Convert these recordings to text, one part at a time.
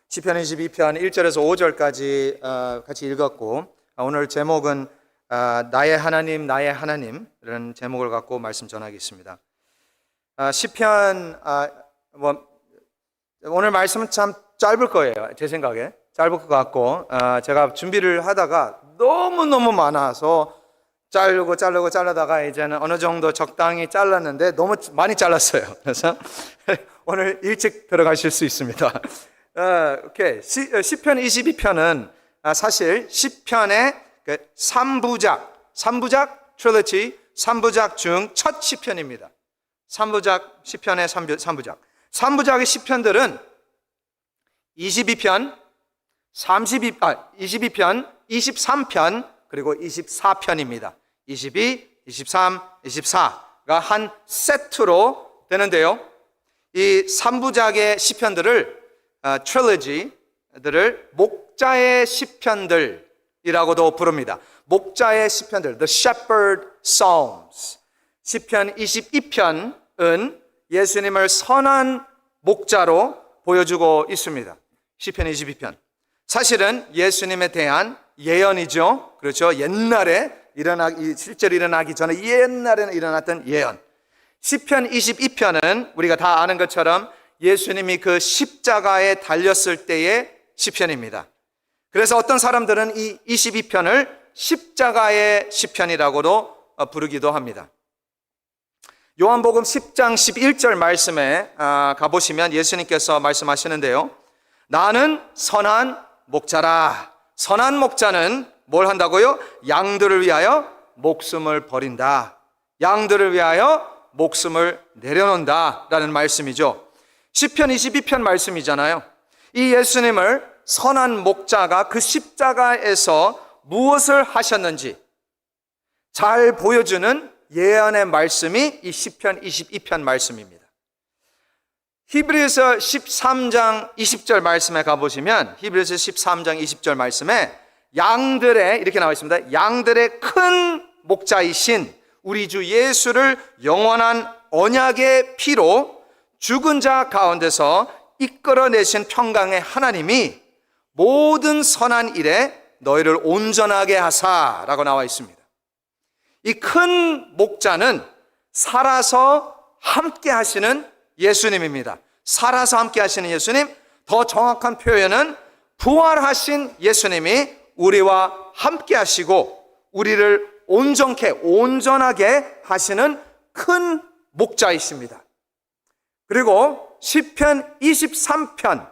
시편 22편 1절에서 5절까지 같이 읽었고, 오늘 제목은 나의 하나님 나의 하나님이라는 제목을 갖고 말씀 전하겠습니다. 시편 오늘 말씀은 참 짧을 거예요. 제 생각에 짧을 것 같고, 제가 준비를 하다가 너무너무 많아서 자르다가 이제는 어느 정도 적당히 잘랐는데 너무 많이 잘랐어요. 그래서 오늘 일찍 들어가실 수 있습니다. 오케이. 시편 22편은 사실 시편의 3부작 트릴로지, 3부작 중 첫 시편입니다. 3부작 시편의 3부작. 3부작의 시편들은 22편, 22편, 23편, 그리고 24편입니다. 22, 23, 24가 한 세트로 되는데요. 이 3부작의 시편들을 트릴로지들을 목자의 시편들이라고도 부릅니다. 목자의 시편들, The Shepherd Psalms. 시편 22편은 예수님을 선한 목자로 보여주고 있습니다. 시편 22편. 사실은 예수님에 대한 예언이죠. 그렇죠. 옛날에 실제로 일어나기 전에 옛날에 일어났던 예언. 시편 22편은 우리가 다 아는 것처럼 예수님이 그 십자가에 달렸을 때의 시편입니다. 그래서 어떤 사람들은 이 22편을 십자가의 시편이라고도 부르기도 합니다. 요한복음 10장 11절 말씀에 가보시면 예수님께서 말씀하시는데요. 나는 선한 목자라. 선한 목자는 뭘 한다고요? 양들을 위하여 목숨을 버린다. 양들을 위하여 목숨을 내려놓는다 라는 말씀이죠. 시편 22편 말씀이잖아요. 이 예수님을 선한 목자가 그 십자가에서 무엇을 하셨는지 잘 보여주는 예언의 말씀이 이 시편 22편 말씀입니다. 히브리서 13장 20절 말씀에 가보시면 히브리서 13장 20절 말씀에 양들의 이렇게 나와 있습니다. 양들의 큰 목자이신 우리 주 예수를 영원한 언약의 피로 죽은 자 가운데서 이끌어내신 평강의 하나님이 모든 선한 일에 너희를 온전하게 하사라고 나와 있습니다. 이 큰 목자는 살아서 함께 하시는 예수님입니다. 살아서 함께 하시는 예수님, 더 정확한 표현은 부활하신 예수님이 우리와 함께 하시고 우리를 온전하게 하시는 큰 목자이십니다. 그리고 시편 23편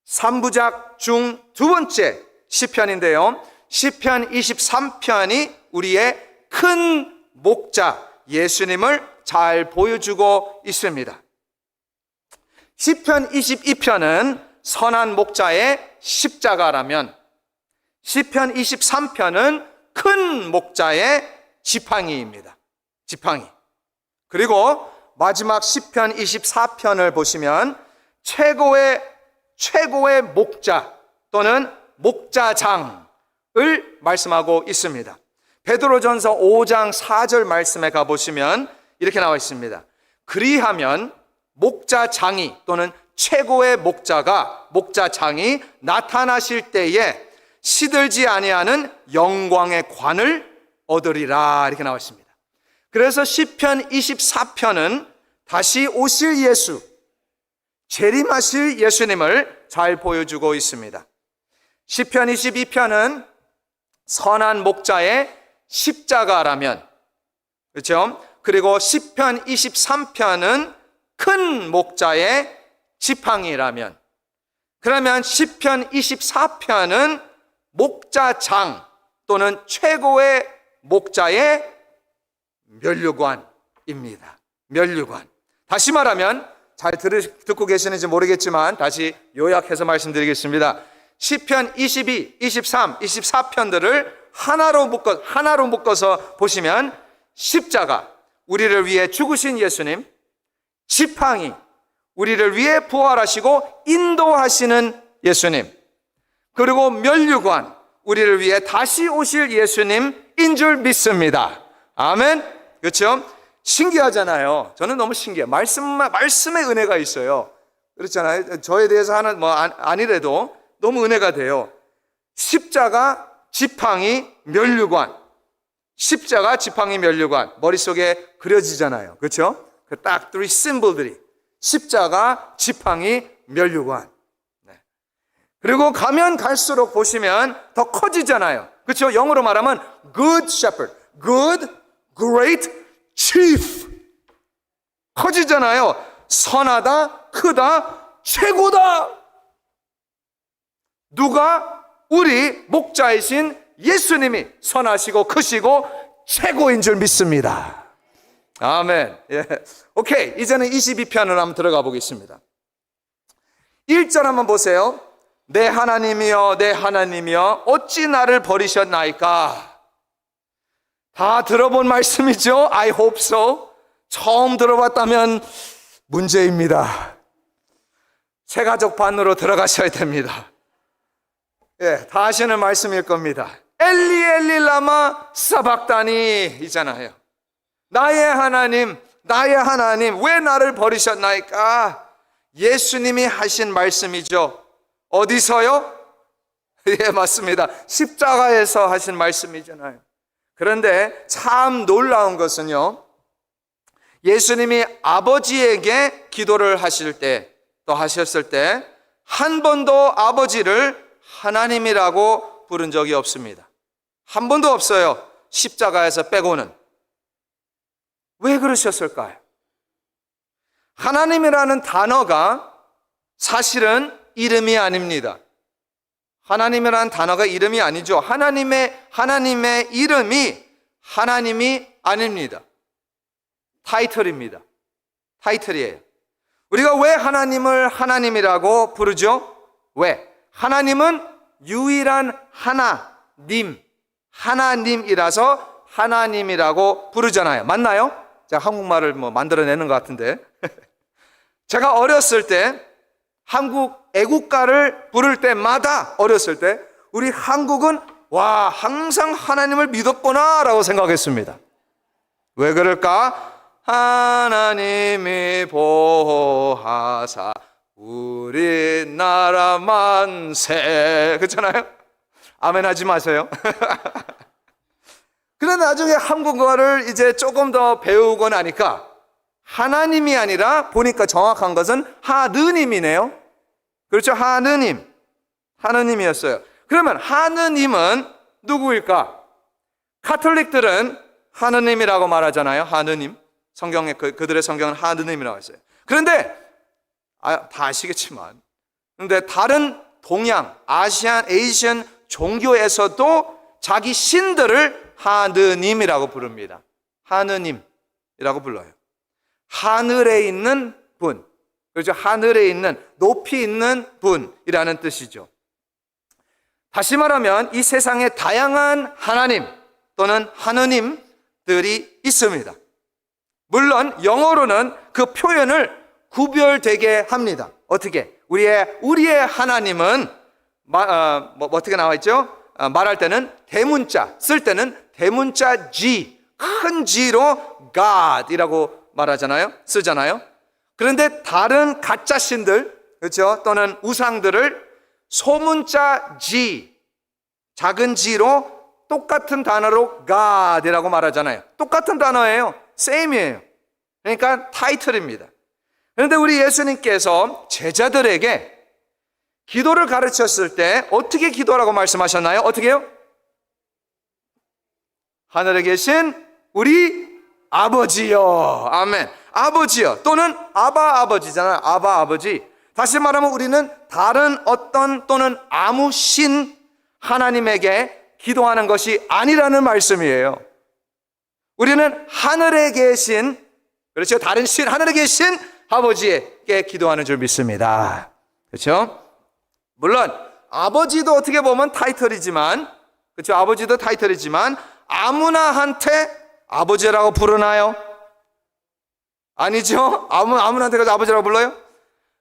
3부작 중 두 번째 시편인데요. 시편 23편이 우리의 큰 목자 예수님을 잘 보여주고 있습니다. 시편 22편은 선한 목자의 십자가라면 시편 23편은 큰 목자의 지팡이입니다. 지팡이. 그리고 마지막 시편 24편을 보시면 최고의 목자 또는 목자장을 말씀하고 있습니다. 베드로전서 5장 4절 말씀에 가보시면 이렇게 나와 있습니다. 그리하면 목자장이 또는 최고의 목자장이 나타나실 때에 시들지 아니하는 영광의 관을 얻으리라 이렇게 나와 있습니다. 그래서 시편 24편은 다시 오실 예수, 재림하실 예수님을 잘 보여주고 있습니다. 시편 22편은 선한 목자의 십자가라면, 그렇죠? 그리고 시편 23편은 큰 목자의 지팡이라면, 그러면 시편 24편은 목자장 또는 최고의 목자의 면류관입니다. 면류관. 다시 말하면 잘 듣고 계시는지 모르겠지만 다시 요약해서 말씀드리겠습니다. 시편 22, 23, 24편들을 하나로 묶어서 보시면 십자가, 우리를 위해 죽으신 예수님, 지팡이, 우리를 위해 부활하시고 인도하시는 예수님, 그리고 면류관, 우리를 위해 다시 오실 예수님인 줄 믿습니다. 아멘. 그렇죠? 신기하잖아요. 저는 너무 신기해요. 말씀에 은혜가 있어요. 그렇잖아요. 저에 대해서 하는 아니래도 너무 은혜가 돼요. 십자가, 지팡이, 면류관. 십자가, 지팡이, 면류관. 머릿속에 그려지잖아요. 그렇죠? 그 딱 three symbol들이 십자가, 지팡이, 면류관. 네. 그리고 가면 갈수록 보시면 더 커지잖아요. 그렇죠? 영어로 말하면 good shepherd, good, great, chief. 커지잖아요. 선하다, 크다, 최고다. 누가? 우리 목자이신 예수님이 선하시고 크시고 최고인 줄 믿습니다. 아멘. 예. 오케이. 이제는 22편을 한번 들어가 보겠습니다. 1절 한번 보세요. 내 하나님이여, 내 하나님이여, 어찌 나를 버리셨나이까? 다 들어본 말씀이죠? I hope so. 처음 들어봤다면 문제입니다. 새가족 반으로 들어가셔야 됩니다. 예, 다 아시는 말씀일 겁니다. 엘리 엘리 라마 사박다니 이잖아요. 나의 하나님, 나의 하나님, 왜 나를 버리셨나이까? 예수님이 하신 말씀이죠. 어디서요? 예, 맞습니다. 십자가에서 하신 말씀이잖아요. 그런데 참 놀라운 것은요, 예수님이 아버지에게 기도를 하실 때, 또 하셨을 때, 한 번도 아버지를 하나님이라고 부른 적이 없습니다. 한 번도 없어요. 십자가에서 빼고는. 왜 그러셨을까요? 하나님이라는 단어가 사실은 이름이 아닙니다. 하나님이라는 단어가 이름이 아니죠. 하나님의 이름이 하나님이 아닙니다. 타이틀입니다. 타이틀이에요. 우리가 왜 하나님을 하나님이라고 부르죠? 왜? 하나님은 유일한 하나님이라서 하나님이라고 부르잖아요. 맞나요? 제가 한국말을 만들어내는 것 같은데. 제가 어렸을 때 한국 애국가를 부를 때마다 어렸을 때 우리 한국은 와, 항상 하나님을 믿었구나 라고 생각했습니다. 왜 그럴까? 하나님이 보호하사 우리나라 만세. 그렇잖아요? 아멘 하지 마세요. 그런데 나중에 한국어를 이제 조금 더 배우고 나니까 하나님이 아니라 보니까 정확한 것은 하느님이네요. 그렇죠? 하느님이었어요. 그러면 하느님은 누구일까? 가톨릭들은 하느님이라고 말하잖아요. 하느님. 성경에 그들의 성경은 하느님이라고 했어요. 그런데 다 아시겠지만, 그런데 다른 동양, 아시안 종교에서도 자기 신들을 하느님이라고 부릅니다. 하느님이라고 불러요. 하늘에 있는 분, 그렇죠? 하늘에 있는, 높이 있는 분이라는 뜻이죠. 다시 말하면 이 세상에 다양한 하나님 또는 하느님들이 있습니다. 물론 영어로는 그 표현을 구별되게 합니다. 어떻게? 우리의 하나님은 어떻게 나와 있죠? 말할 때는 대문자, 쓸 때는 대문자 G, 큰 G로 God이라고 말하잖아요. 쓰잖아요. 그런데 다른 가짜 신들, 그렇죠? 또는 우상들을 소문자 G, 작은 G로 똑같은 단어로 God이라고 말하잖아요. 똑같은 단어예요. same이에요. 그러니까 타이틀입니다. 그런데 우리 예수님께서 제자들에게 기도를 가르쳤을 때 어떻게 기도라고 말씀하셨나요? 어떻게 해요? 하늘에 계신 우리 아버지요. 아멘. 아버지요. 또는 아바 아버지잖아요. 아바 아버지. 다시 말하면 우리는 다른 어떤 또는 아무 신 하나님에게 기도하는 것이 아니라는 말씀이에요. 우리는 하늘에 계신, 그렇죠? 다른 신, 하늘에 계신 아버지에게 기도하는 줄 믿습니다. 그렇죠? 물론 아버지도 어떻게 보면 타이틀이지만, 그렇죠? 아버지도 타이틀이지만 아무나한테 아버지라고 부르나요? 아니죠? 아무나한테 가서 아버지라고 불러요?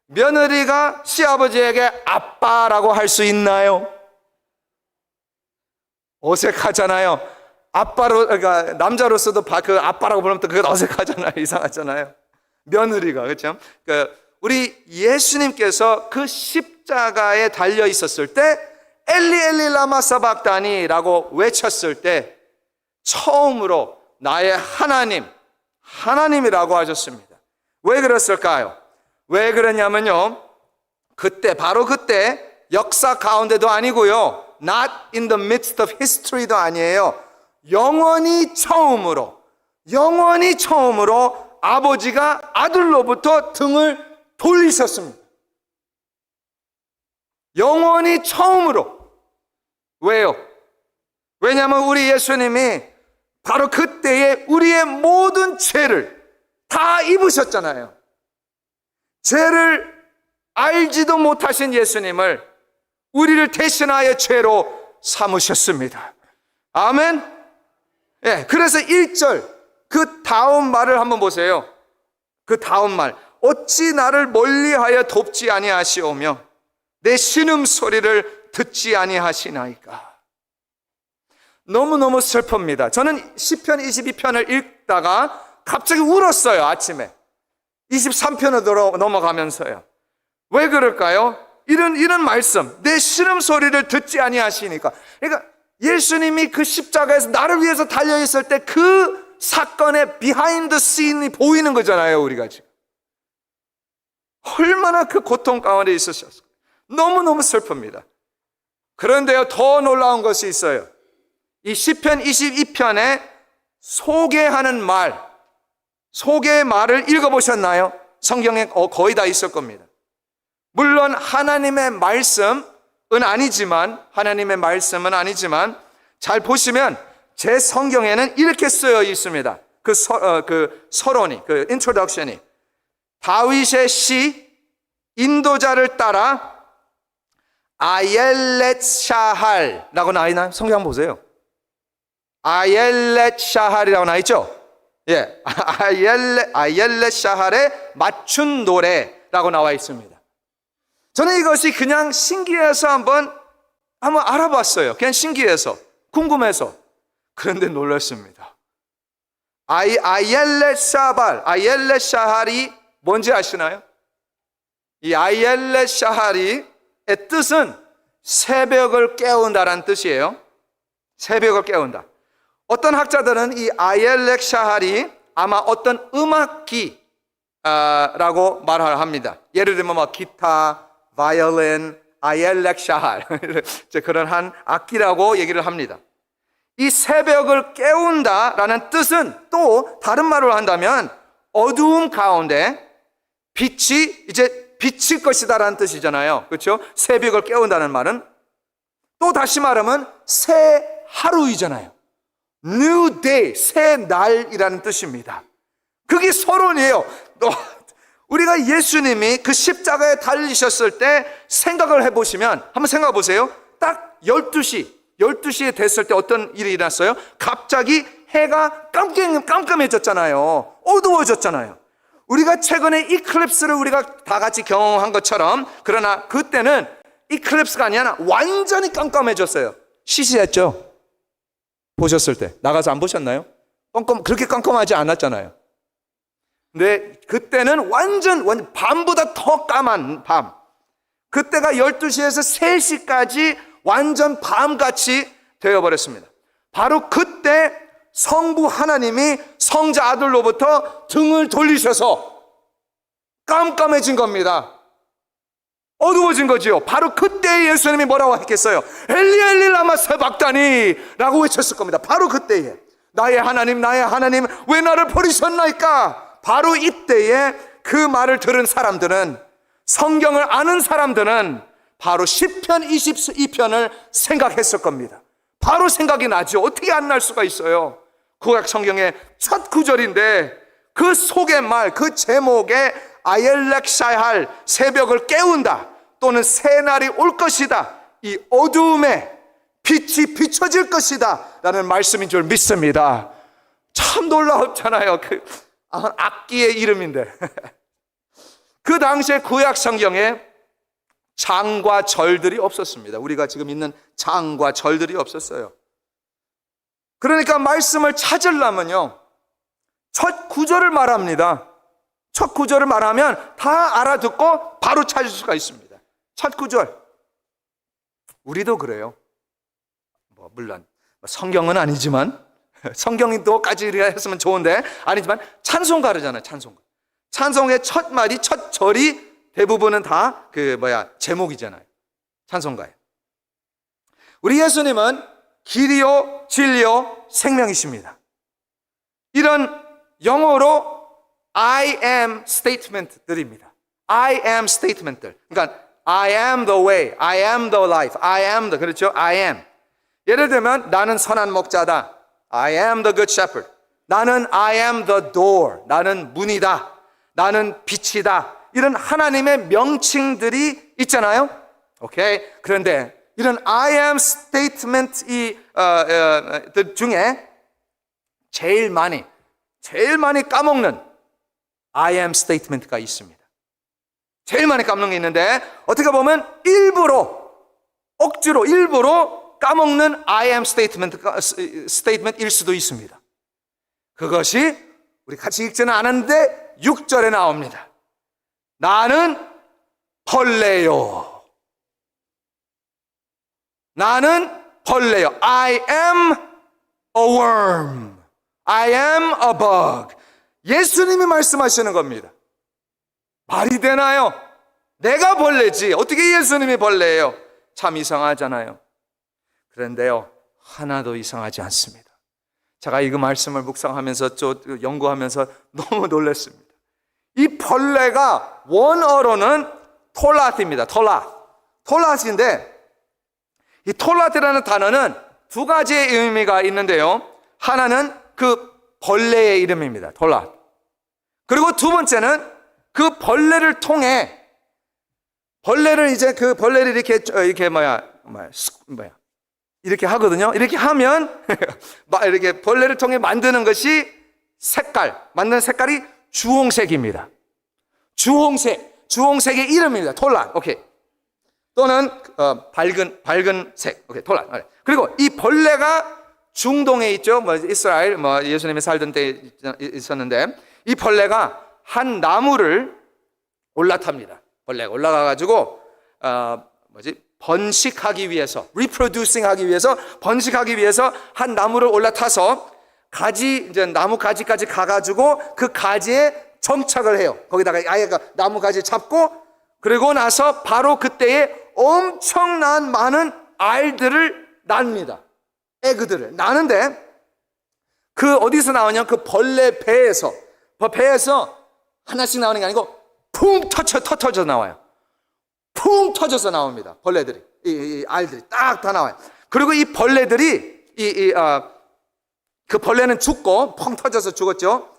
며느리가 시아버지에게 아빠라고 할 수 있나요? 어색하잖아요. 아빠로, 그러니까 남자로서도 그 아빠라고 부르면 또 그건 어색하잖아요. 이상하잖아요. 며느리가, 그렇죠? 우리 예수님께서 그 십자가에 달려 있었을 때 엘리 엘리 라마 사박다니라고 외쳤을 때 처음으로 나의 하나님, 하나님이라고 하셨습니다. 왜 그랬을까요? 왜 그러냐면요, 그때 바로 그때 역사 가운데도 아니고요, not in the midst of history도 아니에요. 영원히 처음으로 아버지가 아들로부터 등을 돌리셨습니다. 영원히 처음으로. 왜요? 왜냐하면 우리 예수님이 바로 그때에 우리의 모든 죄를 다 입으셨잖아요. 죄를 알지도 못하신 예수님을 우리를 대신하여 죄로 삼으셨습니다. 아멘. 예, 그래서 1절 그 다음 말을 한번 보세요. 그 다음 말, 어찌 나를 멀리하여 돕지 아니하시오며 내 신음소리를 듣지 아니하시나이까. 너무너무 슬픕니다. 저는 시편 22편을 읽다가 갑자기 울었어요. 아침에 23편으로 넘어가면서요. 왜 그럴까요? 이런 말씀, 내 신음소리를 듣지 아니하시니까. 그러니까 예수님이 그 십자가에서 나를 위해서 달려있을 때 그 사건의 비하인드 씬이 보이는 거잖아요. 우리가 지금 얼마나 그 고통 가운데 있으셨어요. 너무너무 슬픕니다. 그런데요, 더 놀라운 것이 있어요. 이 시편 22편에 소개하는 말, 소개의 말을 읽어보셨나요? 성경에 거의 다 있을 겁니다. 물론 하나님의 말씀은 아니지만 잘 보시면 제 성경에는 이렇게 쓰여 있습니다. 그 서론이, 그 인트로덕션이, 다윗의 시 인도자를 따라 아옐렛 샤할라고 나있나요? 성경 한번 보세요. 아옐렛 샤할이라고 나있죠? 예, 아옐렛 샤할의 맞춘 노래라고 나와 있습니다. 저는 이것이 그냥 신기해서 한번 알아봤어요. 그냥 신기해서, 궁금해서. 그런데 놀랐습니다. 아옐렛 샤할이 뭔지 아시나요? 이 아옐렛 샤할의 뜻은 새벽을 깨운다라는 뜻이에요. 새벽을 깨운다. 어떤 학자들은 이 아옐렛 샤할이 아마 어떤 음악기라고 말을 합니다. 예를 들면 뭐 기타, 바이올린, 아옐렛 샤할 그런 한 악기라고 얘기를 합니다. 이 새벽을 깨운다라는 뜻은 또 다른 말로 한다면 어두움 가운데 빛이 이제 비칠 것이다라는 뜻이잖아요. 그렇죠? 새벽을 깨운다는 말은 또 다시 말하면 새 하루이잖아요. New day, 새 날이라는 뜻입니다. 그게 서론이에요. 우리가 예수님이 그 십자가에 달리셨을 때 생각을 해보시면, 한번 생각해 보세요. 딱 12시에 됐을 때 어떤 일이 일어났어요? 갑자기 해가 깜깜해졌잖아요. 어두워졌잖아요. 우리가 최근에 이클립스를 우리가 다 같이 경험한 것처럼, 그러나 그때는 이클립스가 아니라 완전히 깜깜해졌어요. 시시했죠? 보셨을 때. 나가서 안 보셨나요? 그렇게 깜깜하지 않았잖아요. 근데 그때는 완전 밤보다 더 까만 밤. 그때가 12시에서 3시까지 완전 밤같이 되어버렸습니다. 바로 그때 성부 하나님이 성자 아들로부터 등을 돌리셔서 깜깜해진 겁니다. 어두워진 거지요. 바로 그때 예수님이 뭐라고 했겠어요? 엘리 엘리 라마 사박다니 라고 외쳤을 겁니다. 바로 그때에 나의 하나님 왜 나를 버리셨나이까. 바로 이때에 그 말을 들은 사람들은, 성경을 아는 사람들은 바로 시편 22편을 생각했을 겁니다. 바로 생각이 나죠. 어떻게 안 날 수가 있어요. 구약 성경의 첫 구절인데 그 속의 말, 그 제목에 아옐렛 샤할, 새벽을 깨운다, 또는 새날이 올 것이다, 이 어두움에 빛이 비춰질 것이다 라는 말씀인 줄 믿습니다. 참 놀라웠잖아요. 악기의 이름인데 그 당시에 구약 성경에 장과 절들이 없었습니다. 우리가 지금 있는 장과 절들이 없었어요. 그러니까 말씀을 찾으려면요, 첫 구절을 말합니다. 첫 구절을 말하면 다 알아듣고 바로 찾을 수가 있습니다. 첫 구절. 우리도 그래요. 물론 성경은 아니지만, 성경도까지 했으면 좋은데 아니지만 찬송가르잖아요. 찬송가. 찬송의 첫 마디, 첫 절이 대부분은 다 제목이잖아요. 찬송가에. 우리 예수님은 길이요 진리요 생명이십니다. 이런 영어로 I am statement들입니다. I am statement들. 그러니까 I am the way, I am the life, I am the, 그렇죠? I am. 예를 들면 나는 선한 목자다. I am the good shepherd. 나는 I am the door. 나는 문이다. 나는 빛이다. 이런 하나님의 명칭들이 있잖아요. 오케이. 그런데 이런 I am statement 중에 제일 많이 까먹는 I am statement가 있습니다. 제일 많이 까먹는 게 있는데 어떻게 보면 억지로 까먹는 I am statement일 수도 있습니다. 그것이 우리 같이 읽지는 않았는데 6절에 나옵니다. 나는 벌레요. 나는 벌레요. I am a worm. I am a bug. 예수님이 말씀하시는 겁니다. 말이 되나요? 내가 벌레지. 어떻게 예수님이 벌레예요? 참 이상하잖아요. 그런데요, 하나도 이상하지 않습니다. 제가 이 말씀을 묵상하면서 연구하면서 너무 놀랐습니다. 이 벌레가 원어로는 톨라트입니다. 톨라트인데 이 톨라트라는 단어는 두 가지의 의미가 있는데요. 하나는 그 벌레의 이름입니다. 톨라트. 그리고 두 번째는 그 벌레를 통해 벌레를 이렇게 하거든요. 이렇게 하면 이렇게 벌레를 통해 만드는 것이 만드는 색깔이 주홍색입니다. 주홍색의 이름입니다. 톨란. 오케이. 또는 밝은 색. 오케이. 톨란. 그리고 이 벌레가 중동에 있죠. 이스라엘 예수님이 살던 때 있었는데 이 벌레가 한 나무를 올라탑니다. 벌레가 올라가가지고 번식하기 위해서, reproducing 하기 위해서, 번식하기 위해서 한 나무를 올라타서 나무 가지까지 가가지고 그 가지에 정착을 해요. 거기다가 아예 나무 가지 잡고, 그리고 나서 바로 그때에 엄청난 많은 알들을 낳습니다. 에그들을 낳는데, 어디서 나오냐? 그 벌레 배에서 하나씩 나오는 게 아니고, 푹 터져 나와요. 푹 터져서 나옵니다. 벌레들이, 이 알들이 딱 다 나와요. 그리고 이 벌레들이 그 벌레는 죽고 펑 터져서 죽었죠.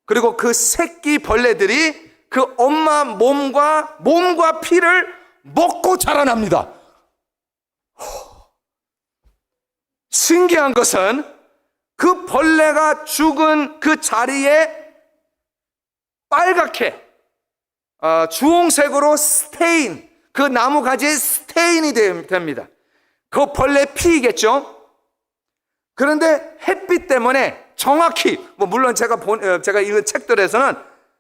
그리고 그 새끼 벌레들이 그 엄마 몸과 피를 먹고 자라납니다. 신기한 것은 그 벌레가 죽은 그 자리에 빨갛게 주홍색으로 그 나무 가지에 스테인이 됩니다. 그 벌레 피이겠죠? 그런데 햇빛 때문에 정확히, 물론 제가 읽은 책들에서는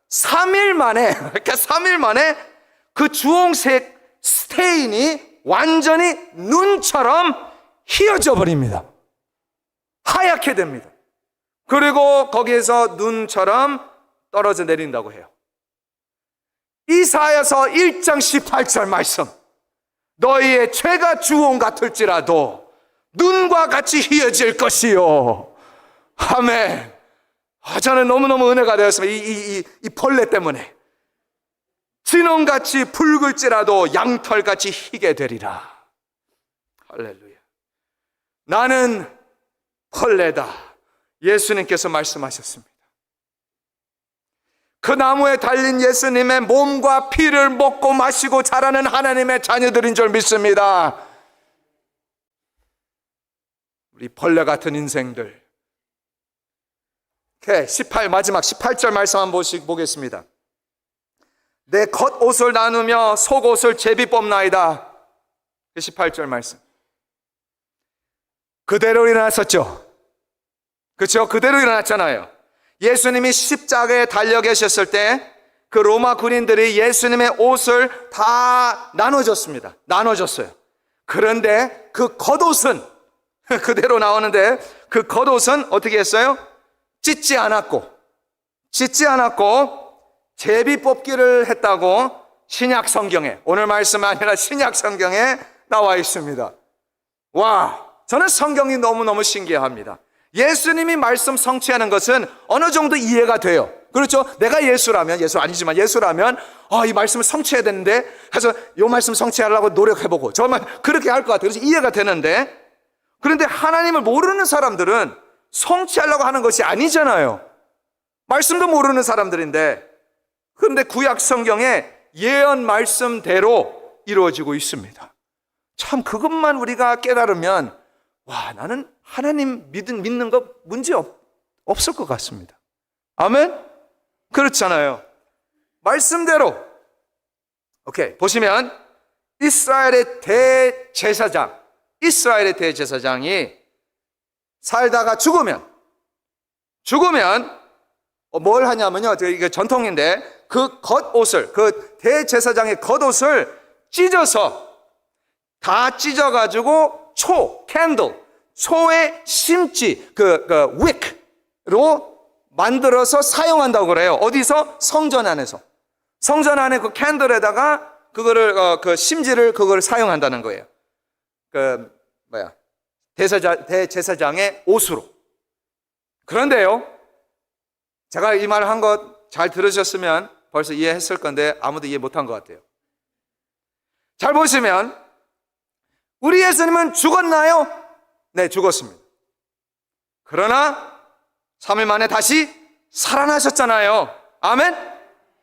3일 만에 그 주홍색 스테인이 완전히 눈처럼 휘어져 버립니다. 하얗게 됩니다. 그리고 거기에서 눈처럼 떨어져 내린다고 해요. 이사야서 1장 18절 말씀. 너희의 죄가 주홍 같을지라도 눈과 같이 휘어질 것이요. 아멘. 저는 너무너무 은혜가 되었습니다. 이 벌레 때문에. 진홍같이 붉을지라도 양털같이 희게 되리라. 할렐루야. 나는 벌레다. 예수님께서 말씀하셨습니다. 그 나무에 달린 예수님의 몸과 피를 먹고 마시고 자라는 하나님의 자녀들인 줄 믿습니다. 우리 벌레 같은 인생들. 마지막 18절 말씀 한번 보겠습니다. 내 겉옷을 나누며 속옷을 제비 뽑나이다. 18절 말씀. 그대로 일어났었죠. 그렇죠? 그대로 일어났잖아요. 예수님이 십자가에 달려 계셨을 때 그 로마 군인들이 예수님의 옷을 다 나눠줬습니다. 나눠줬어요. 그런데 그 겉옷은 그대로 나오는데 그 겉옷은 어떻게 했어요? 찢지 않았고 제비 뽑기를 했다고 신약 성경에, 오늘 말씀 아니라 신약 성경에 나와 있습니다. 와, 저는 성경이 너무너무 신기합니다. 예수님이 말씀 성취하는 것은 어느 정도 이해가 돼요. 그렇죠? 내가 예수라면, 예수 아니지만 예수라면 이 말씀을 성취해야 되는데 해서 이 말씀 성취하려고 노력해보고 정말 그렇게 할 것 같아요. 그래서 이해가 되는데, 그런데 하나님을 모르는 사람들은 성취하려고 하는 것이 아니잖아요. 말씀도 모르는 사람들인데, 그런데 구약 성경에 예언 말씀대로 이루어지고 있습니다. 참 그것만 우리가 깨달으면 와, 나는 하나님 믿는 거 문제 없을 것 같습니다. 아멘? 그렇잖아요. 말씀대로. 오케이, 보시면 이스라엘의 대제사장이 살다가 죽으면 뭘 하냐면요, 이게 전통인데 그 겉옷을, 그 대제사장의 겉옷을 다 찢어가지고 초의 심지, 윅로 만들어서 사용한다고 그래요. 어디서? 성전 안에서. 성전 안에 그 캔들에다가 그 심지를 그걸 사용한다는 거예요. 대제사장의 옷으로. 그런데요, 제가 이 말 한 것 잘 들으셨으면 벌써 이해했을 건데 아무도 이해 못한 것 같아요. 잘 보시면 우리 예수님은 죽었나요? 네, 죽었습니다. 그러나 3일 만에 다시 살아나셨잖아요. 아멘?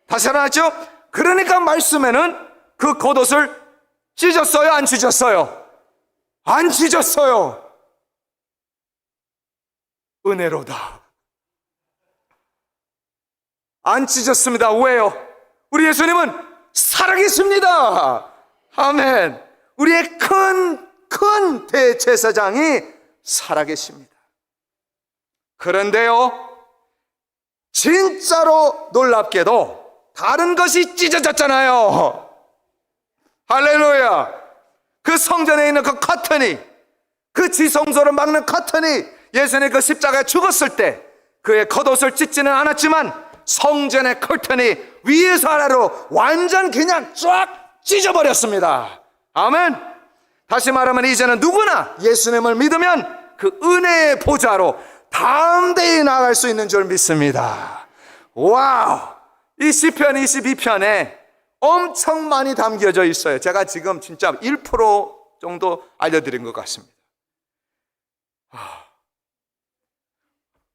다시 살아났죠? 그러니까 말씀에는 그 겉옷을 찢었어요? 안 찢었어요? 안 찢었어요. 은혜로다. 안 찢었습니다. 왜요? 우리 예수님은 살아계십니다. 아멘. 우리의 큰 대제사장이 살아계십니다. 그런데요, 진짜로 놀랍게도 다른 것이 찢어졌잖아요. 할렐루야. 그 성전에 있는 그 커튼이, 그 지성소를 막는 커튼이 예수님 그 십자가에 죽었을 때 그의 겉옷을 찢지는 않았지만 성전의 커튼이 위에서 아래로 완전 그냥 쫙 찢어버렸습니다. 아멘. 다시 말하면 이제는 누구나 예수님을 믿으면 그 은혜의 보좌로 다음 대에 나아갈 수 있는 줄 믿습니다. 와우. 이 시편 22편에 엄청 많이 담겨져 있어요. 제가 지금 진짜 1% 정도 알려드린 것 같습니다.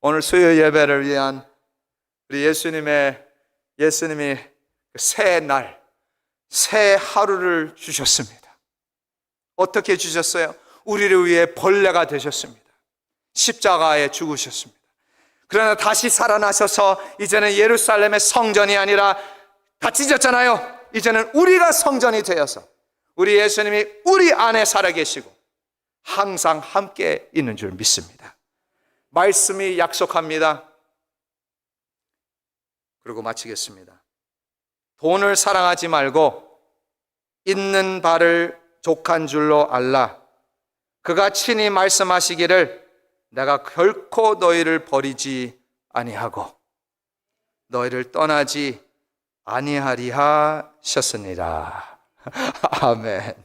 오늘 수요 예배를 위한 우리 예수님이 새 날, 새 하루를 주셨습니다. 어떻게 주셨어요? 우리를 위해 벌레가 되셨습니다. 십자가에 죽으셨습니다. 그러나 다시 살아나셔서 이제는 예루살렘의 성전이 아니라 다 찢었잖아요. 이제는 우리가 성전이 되어서 우리 예수님이 우리 안에 살아계시고 항상 함께 있는 줄 믿습니다. 말씀이 약속합니다. 그리고 마치겠습니다. 돈을 사랑하지 말고 있는 바를 족한 줄로 알라. 그가 친히 말씀하시기를 내가 결코 너희를 버리지 아니하고 너희를 떠나지 아니하리라 하셨습니다. 아멘.